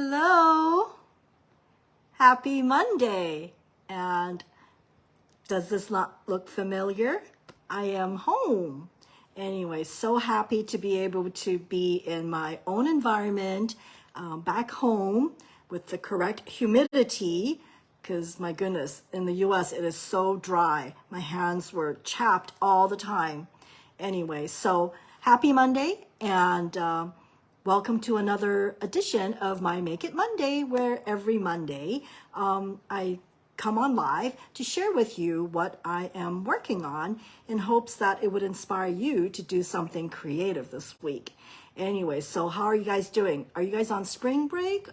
Hello, happy Monday. And does this not look familiar? I am home. Anyway, so happy to be able to be in my own environment, back home with the correct humidity, because my goodness, in the US it is so dry. My hands were chapped all the time. Anyway, so happy Monday, and welcome to another edition of my Make It Monday, where every Monday I come on live to share with you what I am working on in hopes that it would inspire you to do something creative this week. Anyway, so how are you guys doing? Are you guys on spring break?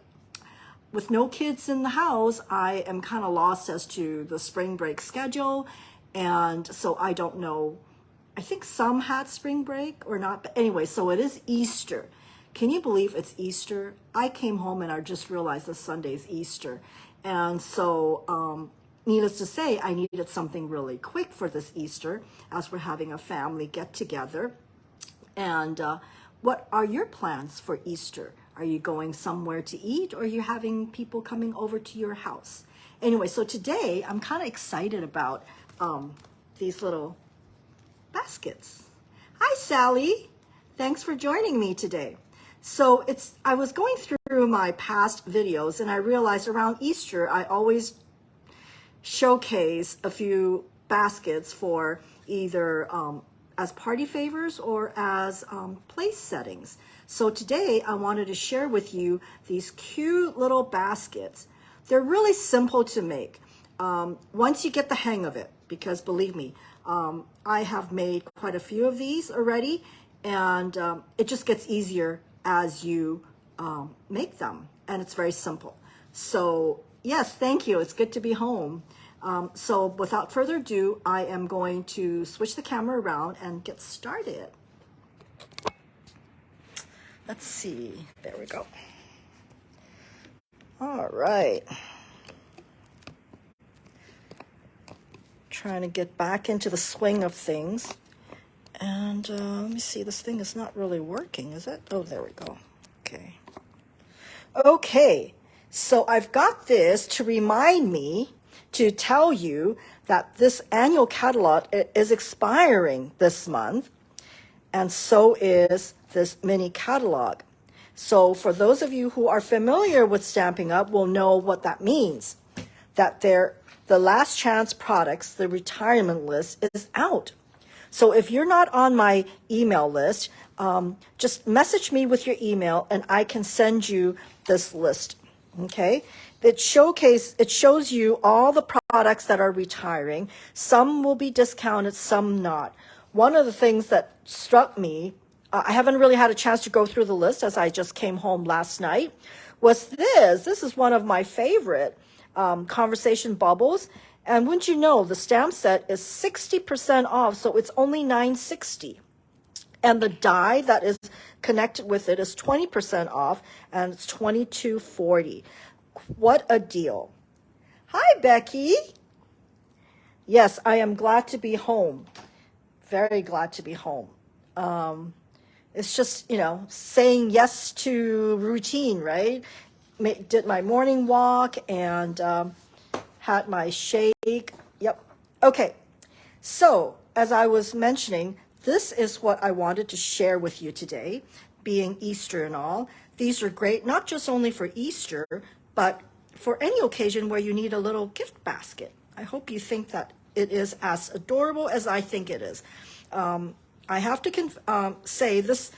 With no kids in the house, I am kind of lost as to the spring break schedule, and so I don't know. I think some had spring break or not, but anyway, so it is Easter. Can you believe it's Easter? I came home and I just realized this Sunday's Easter. And so, needless to say, I needed something really quick for this Easter as we're having a family get together. And what are your plans for Easter? Are you going somewhere to eat, or are you having people coming over to your house? Anyway, so today I'm kind of excited about these little baskets. Hi, Sally. Thanks for joining me today. So I was going through my past videos and I realized around Easter, I always showcase a few baskets for either as party favors or as place settings. So today I wanted to share with you these cute little baskets. They're really simple to make once you get the hang of it, because believe me, I have made quite a few of these already, and it just gets easier as you make them, and it's very simple. So yes, thank you. It's good to be home. So without further ado, I am going to switch the camera around and get started. Let's see. There we go. All right. Trying to get back into the swing of things. And let me see, this thing is not really working, is it? Oh, there we go. Okay. Okay, so I've got this to remind me to tell you that this annual catalog is expiring this month, and so is this mini catalog. So for those of you who are familiar with Stampin' Up! Will know what that means, that the last chance products, the retirement list, is out. So if you're not on my email list, just message me with your email and I can send you this list, okay? It shows you all the products that are retiring. Some will be discounted, some not. One of the things that struck me, I haven't really had a chance to go through the list as I just came home last night, was this. This is one of my favorite conversation bubbles. And wouldn't you know, the stamp set is 60% off, so it's only $9.60. And the die that is connected with it is 20% off, and it's $22.40. What a deal. Hi, Becky. Yes, I am glad to be home. Very glad to be home. It's just, saying yes to routine, right? Did my morning walk and had my shake. Yep. Okay. So as I was mentioning, this is what I wanted to share with you today, being Easter and all. These are great, not just only for Easter, but for any occasion where you need a little gift basket. I hope you think that it is as adorable as I think it is. I have to say this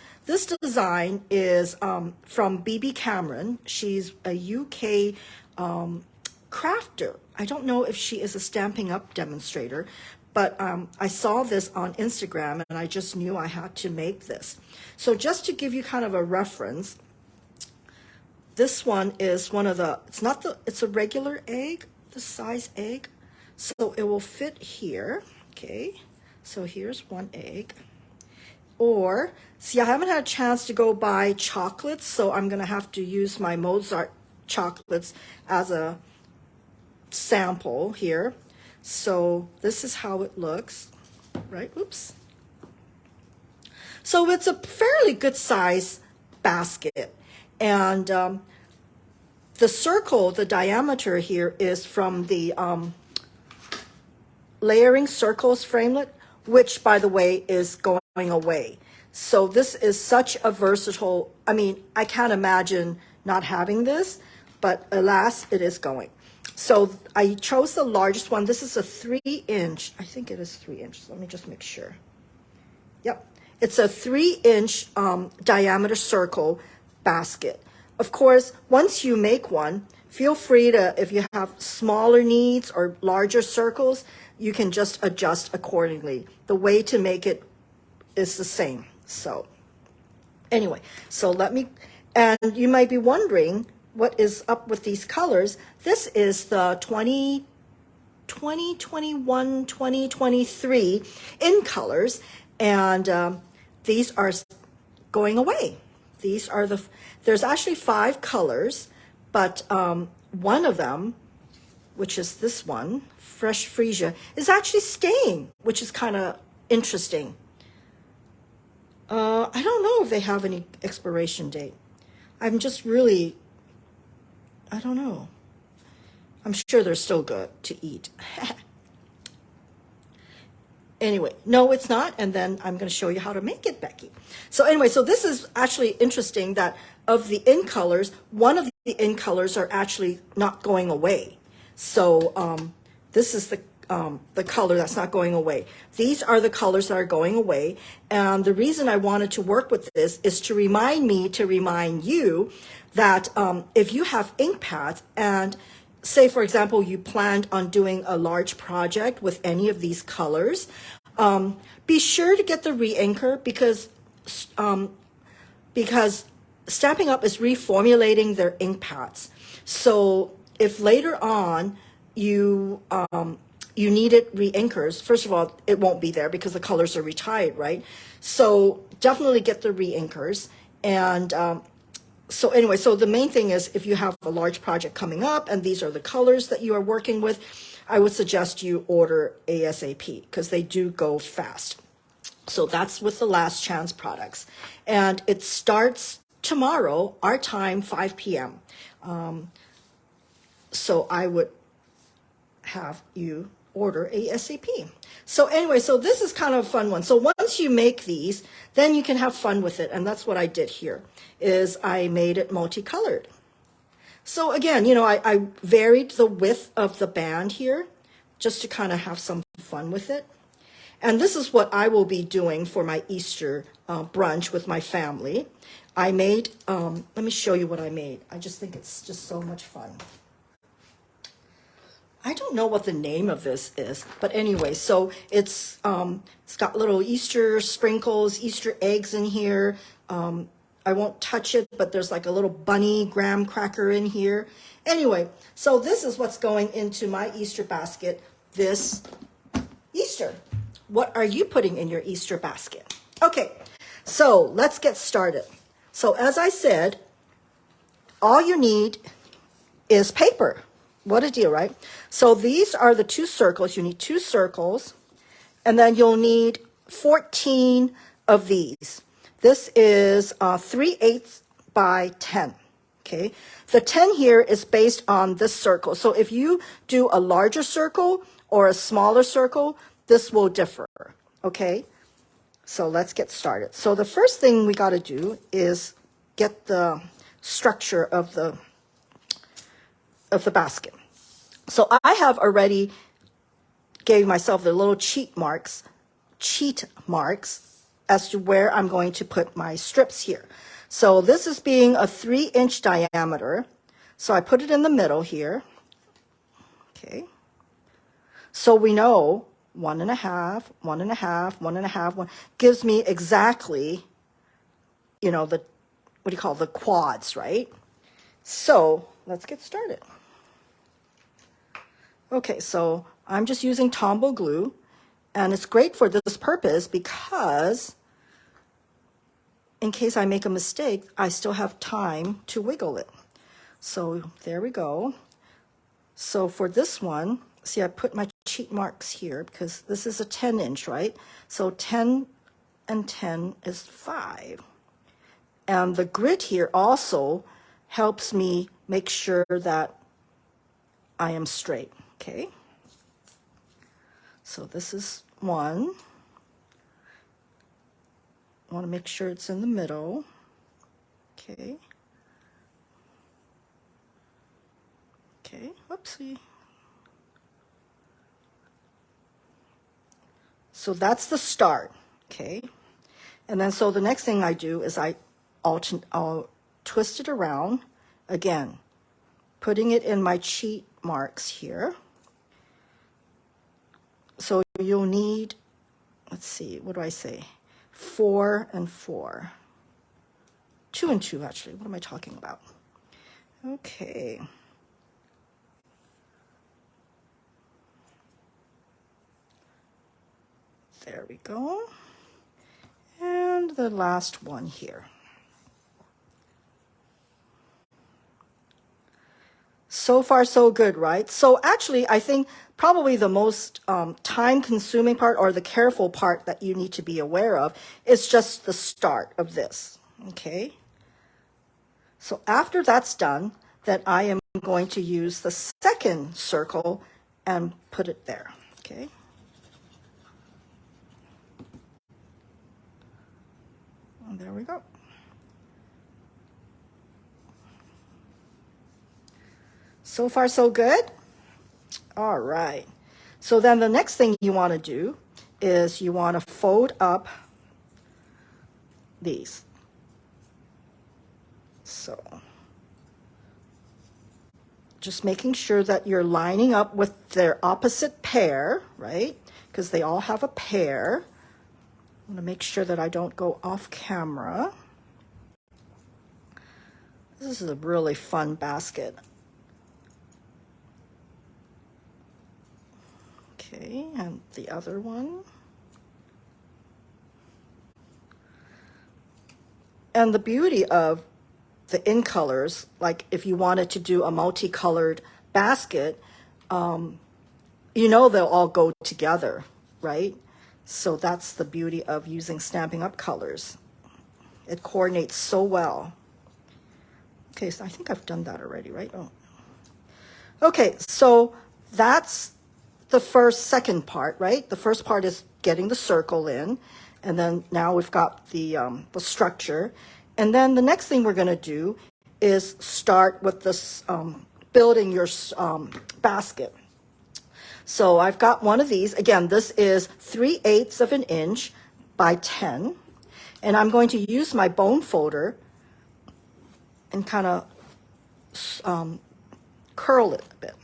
design is from BB Cameron. She's a UK crafter. I don't know if she is a Stampin' Up! Demonstrator, but I saw this on Instagram and I just knew I had to make this. So just to give you kind of a reference, this one is it's a regular egg, the size egg. So it will fit here, okay? So here's one egg. Or, see, I haven't had a chance to go buy chocolates, so I'm gonna have to use my Mozart chocolates as a sample here. So this is how it looks, right? Oops. So it's a fairly good size basket, and the circle, the diameter here is from the Layering Circles framelit, which, by the way, is going away. So this is such a versatile, I mean, I can't imagine not having this, but alas, it is going. So I chose the largest one. This is a 3-inch, I think it is 3 inches. Let me just make sure. Yep. It's a 3-inch diameter circle basket. Of course, once you make one, feel free to, if you have smaller needs or larger circles, you can just adjust accordingly. The way to make it is the same. So anyway, so let me, and you might be wondering what is up with these colors. This is the 2021, 2023 in colors, and these are going away. These are there's actually 5 colors, but one of them, which is this one, Fresh Freesia, is actually staying, which is kind of interesting. I don't know if they have any expiration date. I'm just really, I don't know. I'm sure they're still good to eat. Anyway, no, it's not. And then I'm going to show you how to make it, Becky. So anyway, so this is actually interesting that of the in colors, one of the in colors are actually not going away. So this is the color that's not going away. These are the colors that are going away. And the reason I wanted to work with this is to remind you that if you have ink pads and say, for example, you planned on doing a large project with any of these colors, be sure to get the re-inker because Stampin' Up! Is reformulating their ink pads. So if later on you needed re-inkers, first of all, it won't be there because the colors are retired, right? So definitely get the re-inkers. And so anyway, so the main thing is if you have a large project coming up and these are the colors that you are working with, I would suggest you order ASAP because they do go fast. So that's with the Last Chance products. And it starts tomorrow, our time, 5 p.m. So I would have you order ASAP. So anyway, so this is kind of a fun one. So once you make these, then you can have fun with it. And that's what I did here, is I made it multicolored. So again, you know, I varied the width of the band here just to kind of have some fun with it. And this is what I will be doing for my Easter brunch with my family. I made, let me show you what I made. I just think it's just so much fun. I don't know what the name of this is, but anyway, so it's got little Easter sprinkles, Easter eggs in here. I won't touch it, but there's like a little bunny graham cracker in here. Anyway, so this is what's going into my Easter basket this Easter. What are you putting in your Easter basket? Okay, so let's get started. So as I said, all you need is paper. What a deal, right? So these are the 2 circles. You need 2 circles, and then you'll need 14 of these. This is 3/8 by 10, okay? The 10 here is based on this circle. So if you do a larger circle or a smaller circle, this will differ, okay? So let's get started. So the first thing we got to do is get the structure of the basket. So I have already gave myself the little cheat marks as to where I'm going to put my strips here. So this is being a 3-inch diameter. So I put it in the middle here. Okay. So we know 1.5, 1.5, 1.5, gives me exactly, you know, the, what do you call it, the quads, right? So let's get started. Okay, so I'm just using Tombow glue, and it's great for this purpose because in case I make a mistake, I still have time to wiggle it. So there we go. So for this one, see, I put my cheat marks here because this is a 10-inch, right? So 10 and 10 is 5. And the grid here also helps me make sure that I am straight, okay? So this is one. I want to make sure it's in the middle, okay? Okay, whoopsie. So that's the start, okay? And then so the next thing I do is I'll twist it around, again, putting it in my cheat marks here. So you'll need, let's see, what do I say? 4 and 4. 2 and 2, actually. What am I talking about? Okay. There we go. And the last one here. So far, so good, right? So actually, I think probably the most time-consuming part or the careful part that you need to be aware of is just the start of this, okay? So after that's done, then I am going to use the second circle and put it there, okay? And there we go. So far, so good? All right. So then the next thing you want to do is you want to fold up these. So just making sure that you're lining up with their opposite pair, right? Because they all have a pair. I'm going to make sure that I don't go off camera. This is a really fun basket. Okay, and the other one. And the beauty of the in colors, like if you wanted to do a multicolored basket, you know they'll all go together, right? So that's the beauty of using Stampin' Up! Colors. It coordinates so well. Okay, so I think I've done that already, right? Oh. Okay, so that's the second part, right? The first part is getting the circle in, and then now we've got the structure. And then the next thing we're going to do is start with this building your basket. So I've got one of these. Again, this is 3/8 of an inch by 10. And I'm going to use my bone folder and kind of curl it a bit.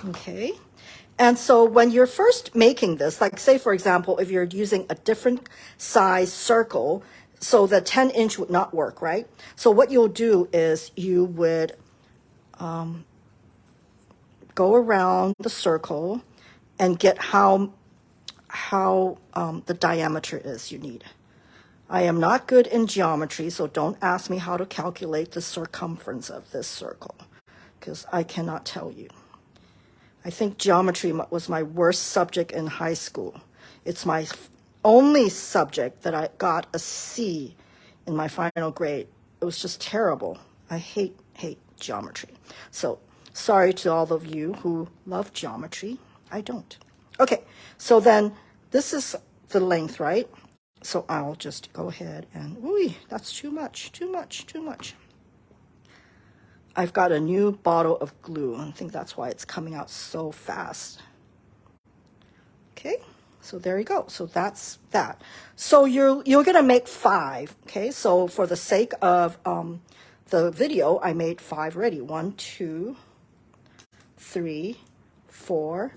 Okay. And so when you're first making this, like say, for example, if you're using a different size circle, so the 10-inch would not work, right? So what you'll do is you would go around the circle and get how the diameter is you need. I am not good in geometry, so don't ask me how to calculate the circumference of this circle, because I cannot tell you. I think geometry was my worst subject in high school. It's my only subject that I got a C in my final grade. It was just terrible. I hate geometry. So sorry to all of you who love geometry. I don't. Okay, so then this is the length, right? So I'll just go ahead and, ooh, that's too much. I've got a new bottle of glue. I think that's why it's coming out so fast. Okay, so there you go. So that's that. So you're gonna make 5. Okay, so for the sake of the video, I made 5 ready. 1, 2, 3, 4,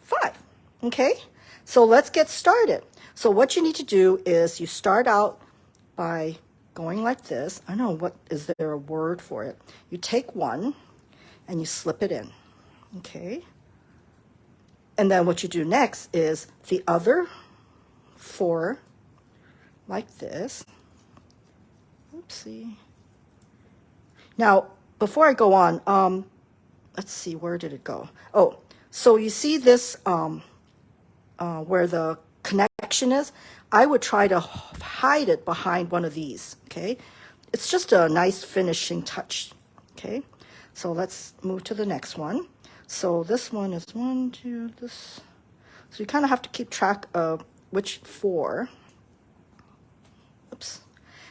5. Okay, so let's get started. So what you need to do is you start out by going like this. I don't know, is there a word for it? You take one and you slip it in, okay? And then what you do next is the other 4 like this. Oopsie. Now, before I go on, let's see, where did it go? Oh, so you see this where the connection is? I would try to hide it behind one of these, okay? it's just a nice finishing touch. Okay, so let's move to the next one. So this one is 1, 2, this. So you kind of have to keep track of which 4. Oops.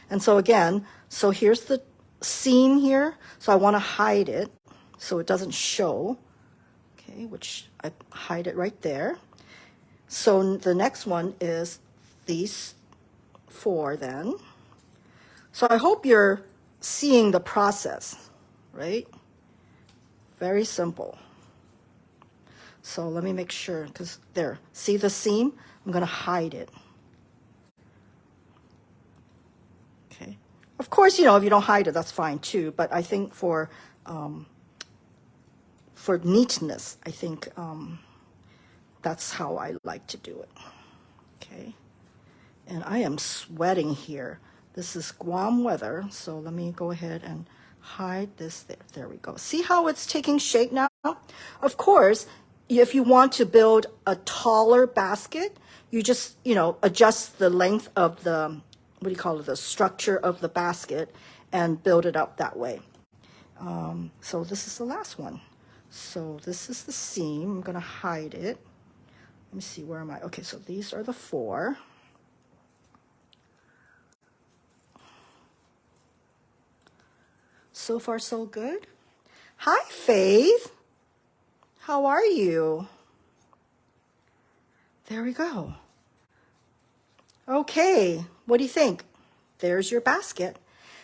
And so again, so here's the seam here. So I want to hide it so it doesn't show. Okay, which I hide it right there. So the next one is these 4 then. So I hope you're seeing the process, right? Very simple. So let me make sure, because there, see the seam? I'm going to hide it. Okay. Of course, if you don't hide it, that's fine too. But I think for neatness, I think that's how I like to do it. Okay. And I am sweating here. This is Guam weather, so let me go ahead and hide this there. There we go. See how it's taking shape now? Of course, if you want to build a taller basket, you just, adjust the length of the, the structure of the basket and build it up that way. So this is the last one. So this is the seam. I'm going to hide it. Let me see, where am I? Okay, so these are the 4. So far, so good. Hi, Faith. How are you? There we go. Okay, what do you think? There's your basket.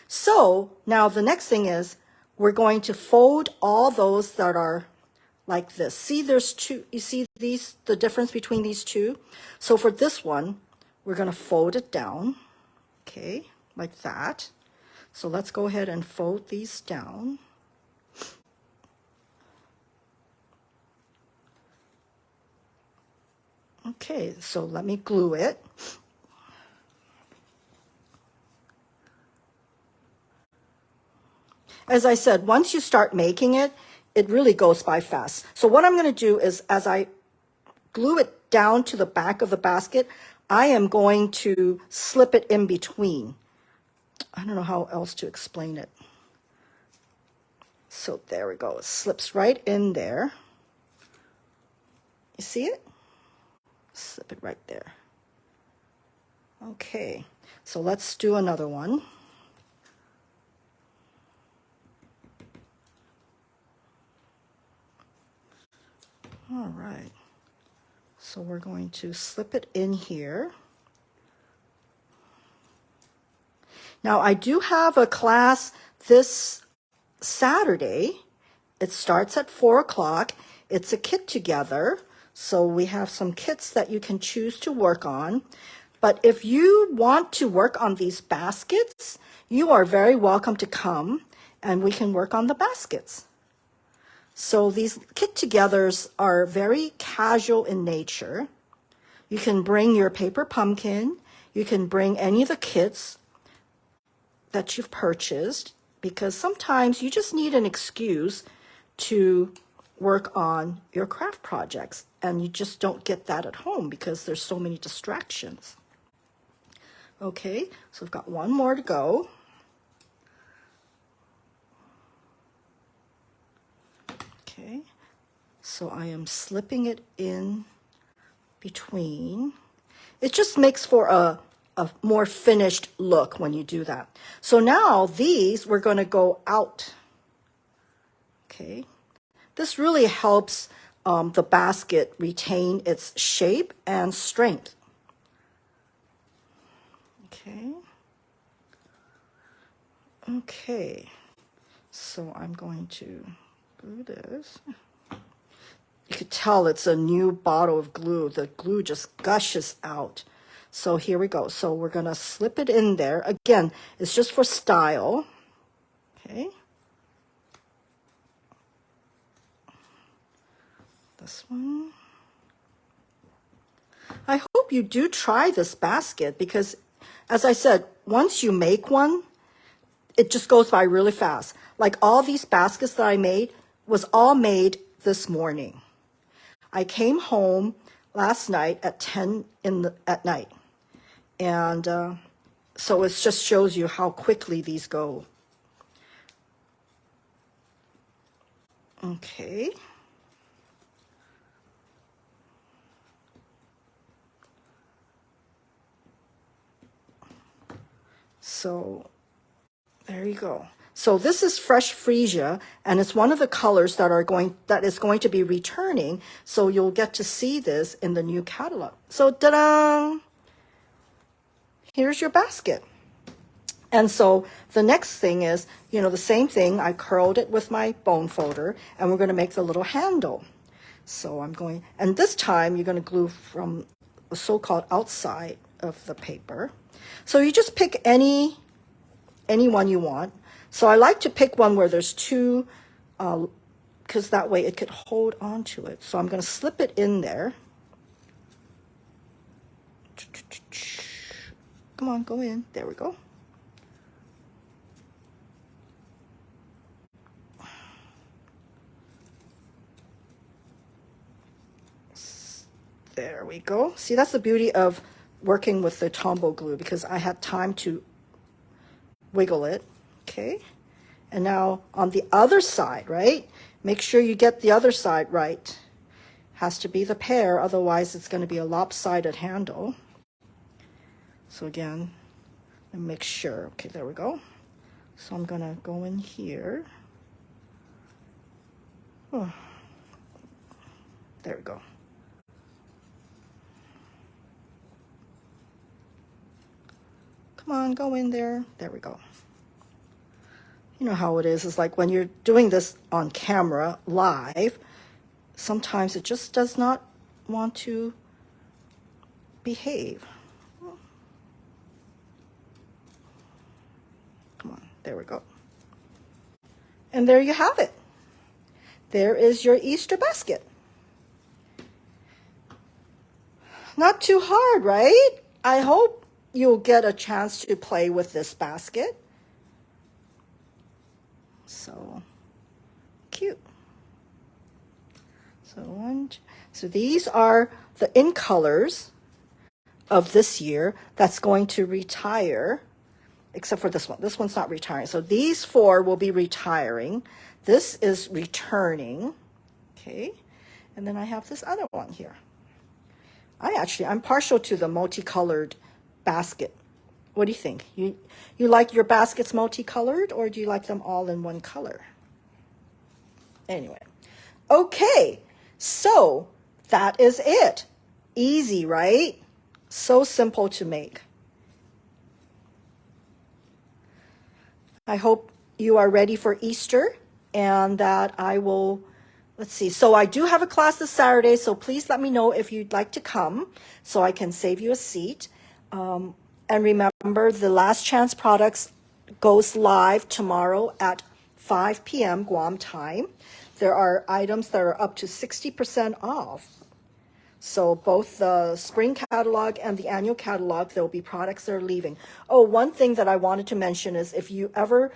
So now the next thing is we're going to fold all those that are like this. See, there's 2. You see the difference between these 2? So for this one, we're going to fold it down. Okay, like that. So let's go ahead and fold these down. Okay, so let me glue it. As I said, once you start making it, it really goes by fast. So what I'm going to do is, as I glue it down to the back of the basket, I am going to slip it in between. I don't know how else to explain it. So there we go. It slips right in there. You see it? Slip it right there. Okay, so let's do another one. All right. So we're going to slip it in here. Now, I do have a class this Saturday. It starts at 4 o'clock. It's a kit together. So we have some kits that you can choose to work on. But if you want to work on these baskets, you are very welcome to come and we can work on the baskets. So these kit togethers are very casual in nature. You can bring your paper pumpkin. You can bring any of the kits that you've purchased, because sometimes you just need an excuse to work on your craft projects, and you just don't get that at home because there's so many distractions. Okay, so we've got one more to go. Okay, so I am slipping it in between. It just makes for a more finished look when you do that. So now these, we're going to go out. Okay, this really helps the basket retain its shape and strength. Okay. Okay, so I'm going to glue this. You could tell it's a new bottle of glue. The glue just gushes out. So here we go. So we're going to slip it in there. Again, it's just for style. Okay. This one. I hope you do try this basket because, as I said, once you make one, it just goes by really fast. Like all these baskets that I made was all made this morning. I came home last night at 10 at night. And So it just shows you how quickly these go. Okay. So there you go. So this is fresh freesia, and it's one of the colors that is going to be returning. So you'll get to see this in the new catalog. So ta-da! Here's your basket. And so the next thing is, the same thing. I curled it with my bone folder, and we're going to make the little handle. So and this time you're going to glue from the so-called outside of the paper. So you just pick any one you want. So I like to pick one where there's two, because that way it could hold on to it. So I'm going to slip it in there. Come on, go in. There we go. There we go. See, that's the beauty of working with the Tombow glue, because I had time to wiggle it. Okay. And now on the other side, right? Make sure you get the other side right. Has to be the pair, otherwise it's going to be a lopsided handle. So again, and make sure. Okay, there we go. So I'm going to go in here. Oh. There we go. Come on, go in there. There we go. You know how it is. It's like when you're doing this on camera, live, sometimes it just does not want to behave. Come on, there we go. And there you have it. There is your Easter basket. Not too hard, right? I hope you'll get a chance to play with this basket. So cute. So these are the in colors of this year that's going to retire, except for this one. This one's not retiring. So these four will be retiring. This is returning. Okay. And then I have this other one here. I'm partial to the multicolored basket. What do you think? You like your baskets multicolored, or do you like them all in one color? Anyway. Okay. So that is it. Easy, right? So simple to make. I hope you are ready for Easter, and that I will, let's see. So I do have a class this Saturday, so please let me know if you'd like to come so I can save you a seat. And remember, the Last Chance Products goes live tomorrow at 5 p.m. Guam time. There are items that are up to 60% off. So both the spring catalog and the annual catalog, there will be products that are leaving. Oh, one thing that I wanted to mention is if you ever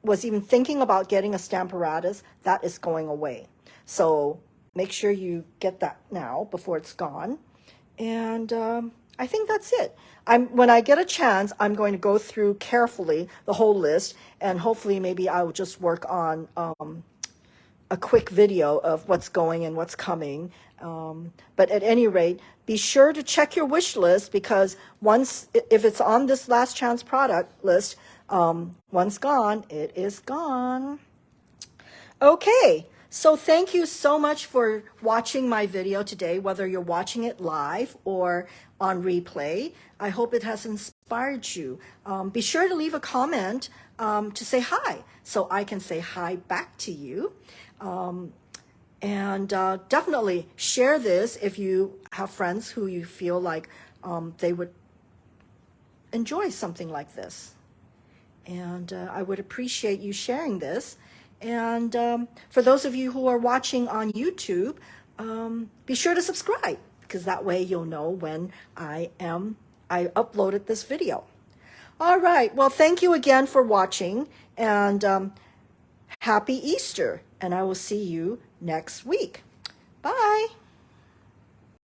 was even thinking about getting a Stamparatus, that is going away. So make sure you get that now before it's gone. And I think that's it. When I get a chance, I'm going to go through carefully the whole list, and hopefully maybe I'll just work on a quick video of what's going and what's coming. But at any rate, be sure to check your wish list, because if it's on this Last Chance product list, once gone, it is gone. Okay. So thank you so much for watching my video today, whether you're watching it live or on replay. I hope it has inspired you. Be sure to leave a comment to say hi, so I can say hi back to you. And definitely share this if you have friends who you feel like they would enjoy something like this. And I would appreciate you sharing this. And for those of you who are watching on YouTube, be sure to subscribe, because that way you'll know when I uploaded this video. All right. Well, thank you again for watching, and happy Easter. And I will see you next week. Bye.